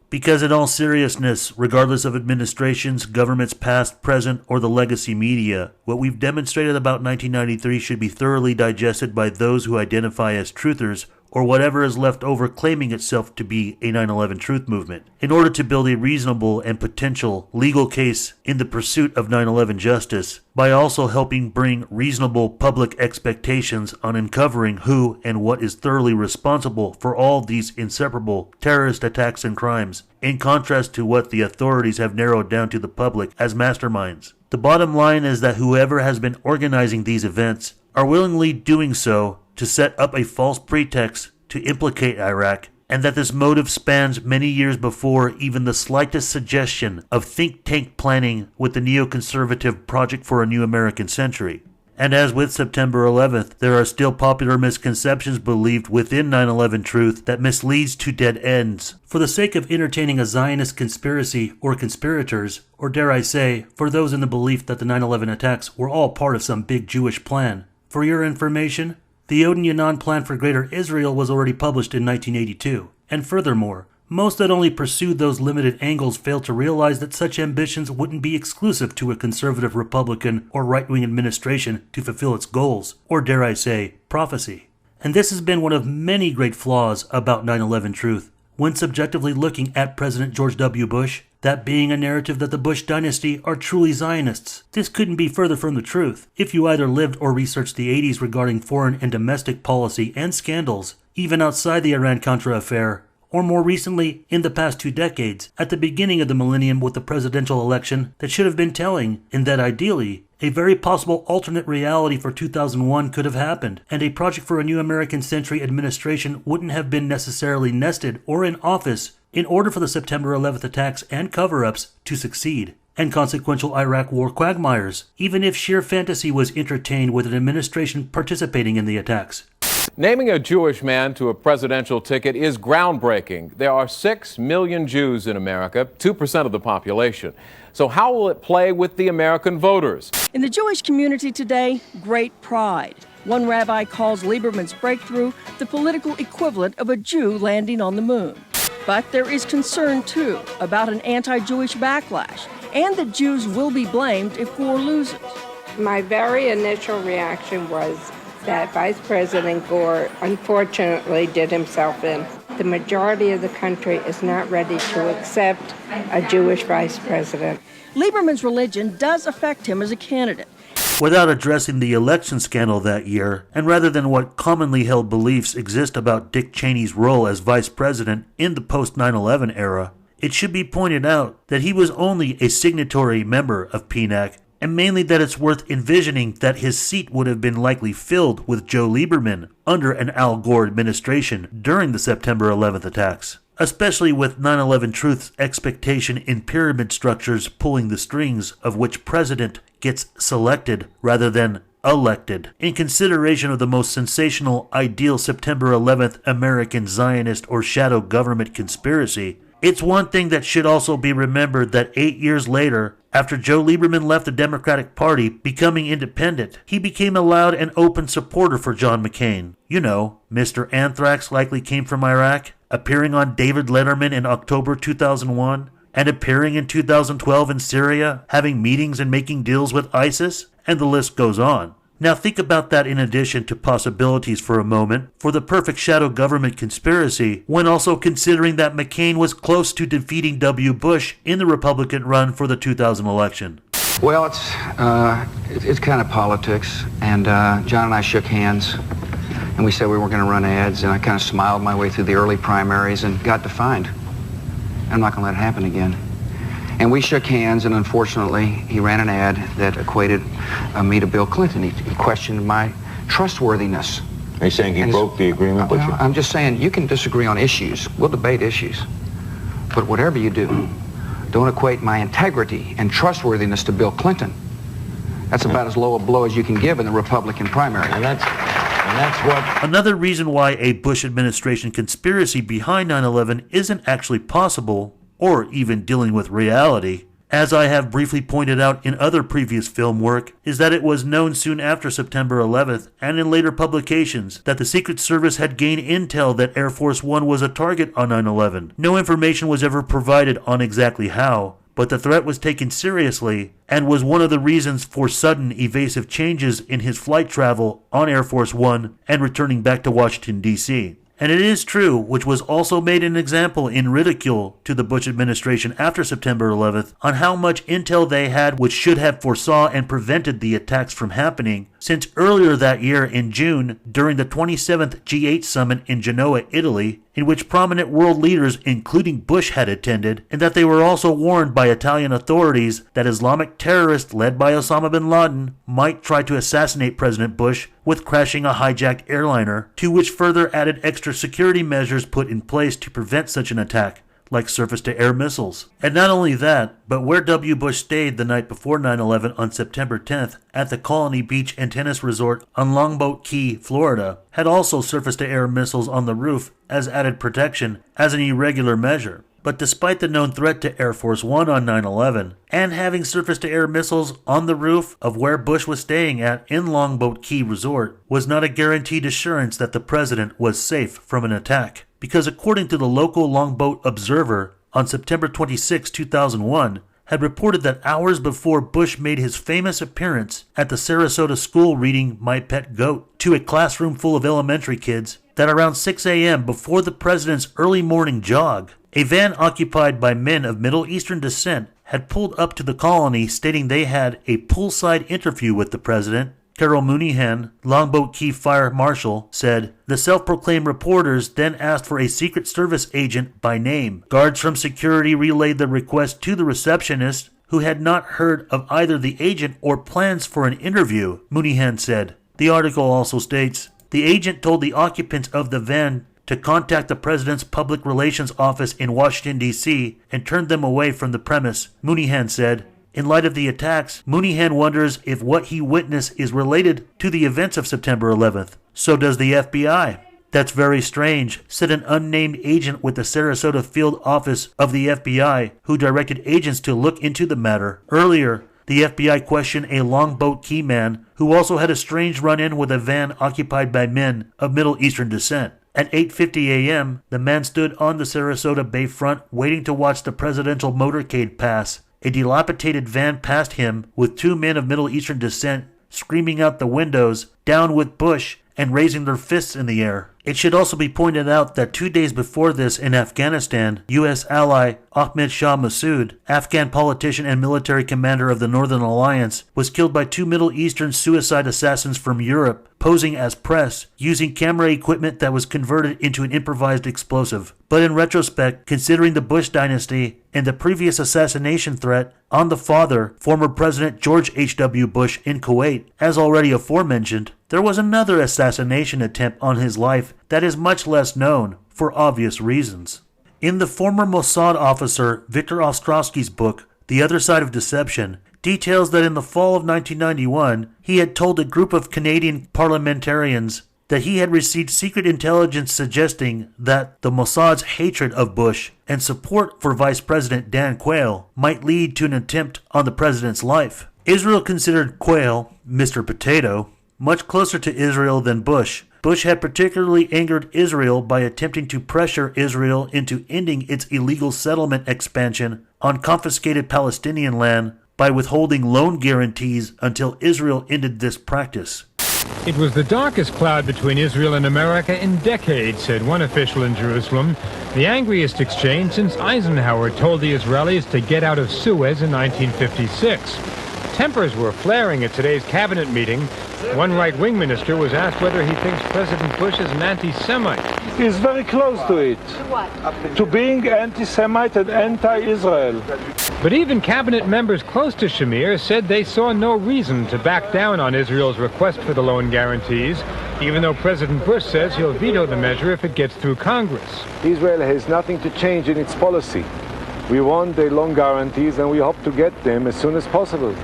Because in all seriousness, regardless of administrations, governments past, present, or the legacy media, what we've demonstrated about 1993 should be thoroughly digested by those who identify as truthers or whatever is left over claiming itself to be a 9/11 truth movement, in order to build a reasonable and potential legal case in the pursuit of 9/11 justice, by also helping bring reasonable public expectations on uncovering who and what is thoroughly responsible for all these inseparable terrorist attacks and crimes, in contrast to what the authorities have narrowed down to the public as masterminds. The bottom line is that whoever has been organizing these events are willingly doing so to set up a false pretext to implicate Iraq, and that this motive spans many years before even the slightest suggestion of think tank planning with the neoconservative Project for a New American Century. And as with September 11th, there are still popular misconceptions believed within 9/11 truth that misleads to dead ends. For the sake of entertaining a Zionist conspiracy or conspirators, or dare I say, for those in the belief that the 9/11 attacks were all part of some big Jewish plan. For your information, the Odin-Yanon Plan for Greater Israel was already published in 1982. And furthermore, most that only pursued those limited angles failed to realize that such ambitions wouldn't be exclusive to a conservative Republican or right-wing administration to fulfill its goals, or dare I say, prophecy. And this has been one of many great flaws about 9/11 truth. When subjectively looking at President George W. Bush, that being a narrative that the Bush Dynasty are truly Zionists. This couldn't be further from the truth. If you either lived or researched the 80s regarding foreign and domestic policy and scandals, even outside the Iran-Contra affair, or more recently, in the past 2 decades, at the beginning of the millennium with the presidential election that should have been telling, in that ideally, a very possible alternate reality for 2001 could have happened, and a Project for a New American Century administration wouldn't have been necessarily nested or in office in order for the September 11th attacks and cover-ups to succeed, and consequential Iraq war quagmires, even if sheer fantasy was entertained with an administration participating in the attacks. Naming a Jewish man to a presidential ticket is groundbreaking. There are 6 million Jews in America, 2% of the population. So how will it play with the American voters? In the Jewish community today, great pride. One rabbi calls Lieberman's breakthrough the political equivalent of a Jew landing on the moon. But there is concern, too, about an anti-Jewish backlash, and that Jews will be blamed if war loses. My very initial reaction was that Vice President Gore unfortunately did himself in. The majority of the country is not ready to accept a Jewish vice president. Lieberman's religion does affect him as a candidate. Without addressing the election scandal that year, and rather than what commonly held beliefs exist about Dick Cheney's role as vice president in the post-9/11 era, it should be pointed out that he was only a signatory member of PNAC, and mainly that it's worth envisioning that his seat would have been likely filled with Joe Lieberman under an Al Gore administration during the September 11th attacks, especially with 9/11 Truth's expectation in pyramid structures pulling the strings of which president gets selected rather than elected. In consideration of the most sensational ideal September 11th American Zionist or shadow government conspiracy, it's one thing that should also be remembered that 8 years later, after Joe Lieberman left the Democratic Party, becoming independent, he became a loud and open supporter for John McCain. You know, Mr. Anthrax likely came from Iraq, appearing on David Letterman in October 2001, and appearing in 2012 in Syria, having meetings and making deals with ISIS, and the list goes on. Now think about that in addition to possibilities for a moment for the perfect shadow government conspiracy, when also considering that McCain was close to defeating W. Bush in the Republican run for the 2000 election. Well, it's kind of politics, and John and I shook hands, and we said we were going to run ads, and I kind of smiled my way through the early primaries and got defined. I'm not going to let it happen again. And we shook hands, and unfortunately, he ran an ad that equated me to Bill Clinton. He questioned my trustworthiness. Are you saying he broke the agreement with you? I'm just saying you can disagree on issues. We'll debate issues. But whatever you do, don't equate my integrity and trustworthiness to Bill Clinton. That's about as low a blow as you can give in the Republican primary. And that's what... Another reason why a Bush administration conspiracy behind 9/11 isn't actually possible, or even dealing with reality, as I have briefly pointed out in other previous film work, is that it was known soon after September 11th and in later publications that the Secret Service had gained intel that Air Force One was a target on 9/11. No information was ever provided on exactly how, but the threat was taken seriously and was one of the reasons for sudden evasive changes in his flight travel on Air Force One and returning back to Washington, D.C. And it is true, which was also made an example in ridicule to the Bush administration after September 11th, on how much intel they had which should have foresaw and prevented the attacks from happening, since earlier that year in June, during the 27th G8 summit in Genoa, Italy, in which prominent world leaders including Bush had attended, and that they were also warned by Italian authorities that Islamic terrorists led by Osama bin Laden might try to assassinate President Bush with crashing a hijacked airliner, to which further added extra security measures put in place to prevent such an attack, like surface-to-air missiles. And not only that, but where W. Bush stayed the night before 9/11 on September 10th at the Colony Beach and Tennis Resort on Longboat Key, Florida, had also surface-to-air missiles on the roof as added protection as an irregular measure. But despite the known threat to Air Force One on 9/11, and having surface-to-air missiles on the roof of where Bush was staying at in Longboat Key Resort, was not a guaranteed assurance that the president was safe from an attack. Because according to the local Longboat Observer, on September 26, 2001, had reported that hours before Bush made his famous appearance at the Sarasota school reading My Pet Goat to a classroom full of elementary kids, that around 6 a.m. before the president's early morning jog, a van occupied by men of Middle Eastern descent had pulled up to the colony stating they had a poolside interview with the president. Carol Mooneyhan, Longboat Key Fire Marshal, said, the self-proclaimed reporters then asked for a Secret Service agent by name. Guards from security relayed the request to the receptionist, who had not heard of either the agent or plans for an interview, Mooneyhan said. The article also states, the agent told the occupants of the van to contact the president's public relations office in Washington, D.C., and turned them away from the premise, Mooneyhan said. In light of the attacks, Mooneyhan wonders if what he witnessed is related to the events of September 11th. So does the FBI. That's very strange, said an unnamed agent with the Sarasota field office of the FBI, who directed agents to look into the matter. Earlier, the FBI questioned a Longboat Key man who also had a strange run-in with a van occupied by men of Middle Eastern descent. At 8:50 a.m., the man stood on the Sarasota bayfront waiting to watch the presidential motorcade pass. A dilapidated van passed him with two men of Middle Eastern descent screaming out the windows, down with Bush, and raising their fists in the air. It should also be pointed out that 2 days before this in Afghanistan, U.S. ally Ahmed Shah Massoud, Afghan politician and military commander of the Northern Alliance, was killed by two Middle Eastern suicide assassins from Europe, posing as press, using camera equipment that was converted into an improvised explosive. But in retrospect, considering the Bush dynasty and the previous assassination threat on the father, former President George H.W. Bush in Kuwait, as already aforementioned, there was another assassination attempt on his life that is much less known, for obvious reasons. In the former Mossad officer Viktor Ostrovsky's book, The Other Side of Deception, details that in the fall of 1991, he had told a group of Canadian parliamentarians that he had received secret intelligence suggesting that the Mossad's hatred of Bush and support for Vice President Dan Quayle might lead to an attempt on the president's life. Israel considered Quayle, Mr. Potato, much closer to Israel than Bush. Bush had particularly angered Israel by attempting to pressure Israel into ending its illegal settlement expansion on confiscated Palestinian land by withholding loan guarantees until Israel ended this practice. It was the darkest cloud between Israel and America in decades, said one official in Jerusalem. The angriest exchange since Eisenhower told the Israelis to get out of Suez in 1956. Tempers were flaring at today's cabinet meeting. One right-wing minister was asked whether he thinks President Bush is an anti-Semite. He's very close to it. To what? To being anti-Semite and anti-Israel. But even cabinet members close to Shamir said they saw no reason to back down on Israel's request for the loan guarantees, even though President Bush says he'll veto the measure if it gets through Congress. Israel has nothing to change in its policy. We want the loan guarantees and we hope to get them as soon as possible.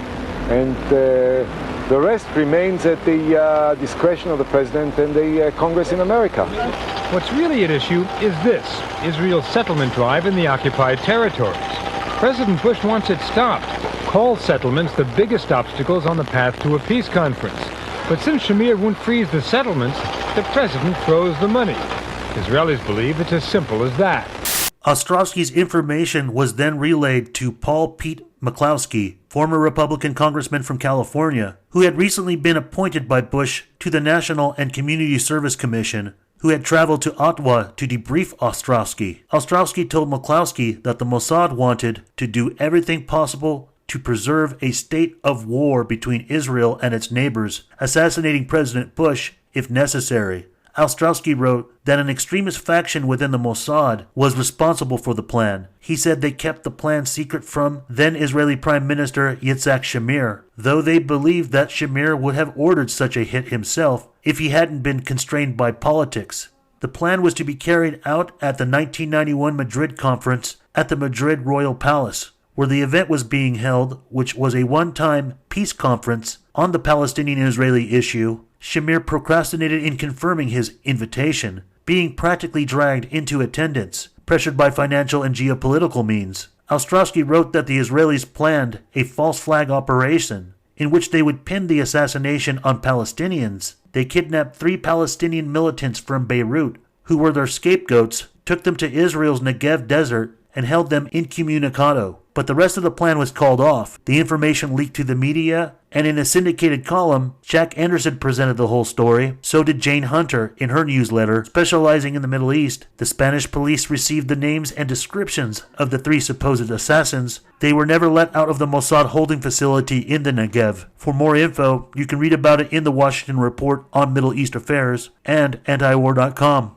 And the rest remains at the discretion of the President and the Congress in America. What's really at issue is this, Israel's settlement drive in the occupied territories. President Bush wants it stopped, calls settlements the biggest obstacles on the path to a peace conference. But since Shamir won't freeze the settlements, the president throws the money. Israelis believe it's as simple as that. Ostrowski's information was then relayed to Paul Pete McCloskey, former Republican congressman from California, who had recently been appointed by Bush to the National and Community Service Commission, who had traveled to Ottawa to debrief Ostrowski. Ostrowski told McCloskey that the Mossad wanted to do everything possible to preserve a state of war between Israel and its neighbors, assassinating President Bush if necessary. Ostrowski wrote that an extremist faction within the Mossad was responsible for the plan. He said they kept the plan secret from then Israeli Prime Minister Yitzhak Shamir, though they believed that Shamir would have ordered such a hit himself if he hadn't been constrained by politics. The plan was to be carried out at the 1991 Madrid conference at the Madrid Royal Palace, where the event was being held, which was a one-time peace conference on the Palestinian-Israeli issue. Shamir procrastinated in confirming his invitation, being practically dragged into attendance, pressured by financial and geopolitical means. Ostrowski wrote that the Israelis planned a false flag operation in which they would pin the assassination on Palestinians. They kidnapped 3 Palestinian militants from Beirut, who were their scapegoats, took them to Israel's Negev desert, and held them incommunicado. But the rest of the plan was called off. The information leaked to the media, and in a syndicated column, Jack Anderson presented the whole story. So did Jane Hunter in her newsletter. Specializing in the Middle East, the Spanish police received the names and descriptions of the 3 supposed assassins. They were never let out of the Mossad holding facility in the Negev. For more info, you can read about it in the Washington Report on Middle East Affairs and antiwar.com.